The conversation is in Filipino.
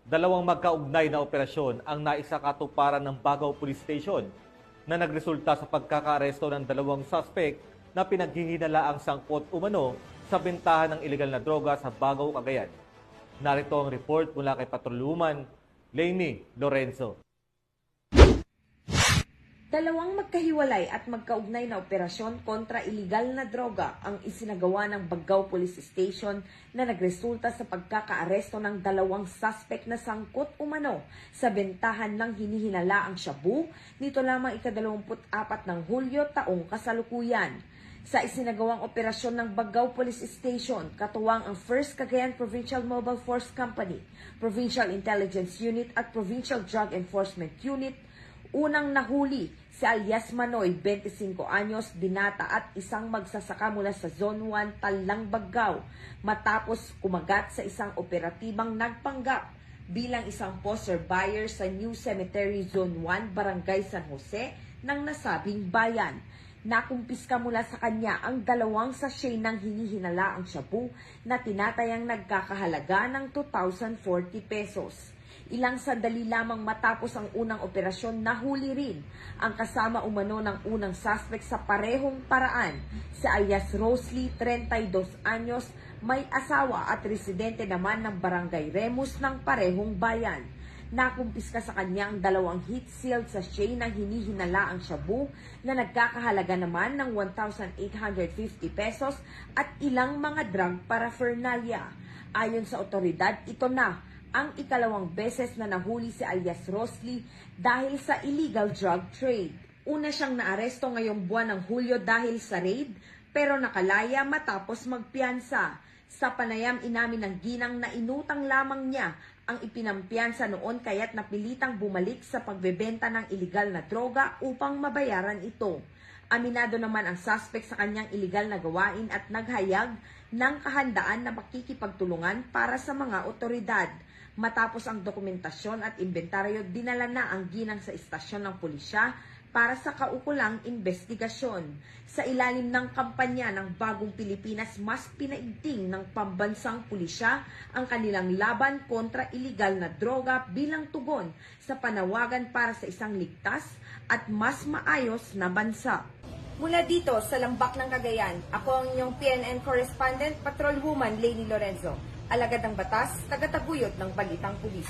Dalawang magkaugnay na operasyon ang naisakatuparan ng Bagao Police Station na nagresulta sa pagkakaaresto ng dalawang suspect na pinaghihinalaang sangkot umano sa bentahan ng ilegal na droga sa Bagao, Cagayan. Narito ang report mula kay Patrolwoman Lainey Lorenzo. Dalawang magkahiwalay at magkaugnay na operasyon kontra iligal na droga ang isinagawa ng Bagao Police Station na nagresulta sa pagkakaaresto ng dalawang suspect na sangkot umano sa bentahan ng hinihinalaang shabu nito lamang ika-24 ng Hulyo taong kasalukuyan. Sa isinagawang operasyon ng Bagao Police Station, katuwang ang 1st Cagayan Provincial Mobile Force Company, Provincial Intelligence Unit at Provincial Drug Enforcement Unit, unang nahuli si alias Manoy, 25 anyos, binata at isang magsasaka mula sa Zone 1, Talang, Bagao, matapos kumagat sa isang operatibang nagpanggap bilang isang poster buyer sa New Cemetery Zone 1, Barangay San Jose ng nasabing bayan. Nakumpiska mula sa kanya ang dalawang sachet ng hinihinalaang shabu na tinatayang nagkakahalaga ng 2,040 pesos. Ilang sandali lamang matapos ang unang operasyon, nahuli rin ang kasama umano ng unang suspect sa parehong paraan, si alias Rosley, 32 anyos, may asawa at residente naman ng Barangay Remus ng parehong bayan. Nakumpiska sa kanya ang dalawang heat-sealed sachet ng hinihinalaang shabu na nagkakahalaga naman ng 1,850 pesos at ilang mga drug paraphernalia. Ayon sa otoridad, ito na ang ikalawang beses na nahuli si alias Rosley dahil sa illegal drug trade. Una siyang naaresto ngayong buwan ng Hulyo dahil sa raid, pero nakalaya matapos magpiyansa. Sa panayam, inamin ng ginang na inutang lamang niya ang ipinampiyansa noon kaya't napilitang bumalik sa pagbebenta ng iligal na droga upang mabayaran ito. Aminado naman ang suspect sa kanyang iligal na gawain at naghayag ng kahandaan na makikipagtulungan para sa mga otoridad. Matapos ang dokumentasyon at inventaryo, dinala na ang ginang sa istasyon ng pulisya para sa kaukulang investigasyon. Sa ilalim ng kampanya ng Bagong Pilipinas, mas pinaigting ng pambansang pulisya ang kanilang laban kontra iligal na droga bilang tugon sa panawagan para sa isang ligtas at mas maayos na bansa. Mula dito sa Lambak ng Cagayan, ako ang inyong PNN correspondent, Patrolwoman Lainey Lorenzo. Alagad ng batas, tagataguyod ng Balitang Pulis.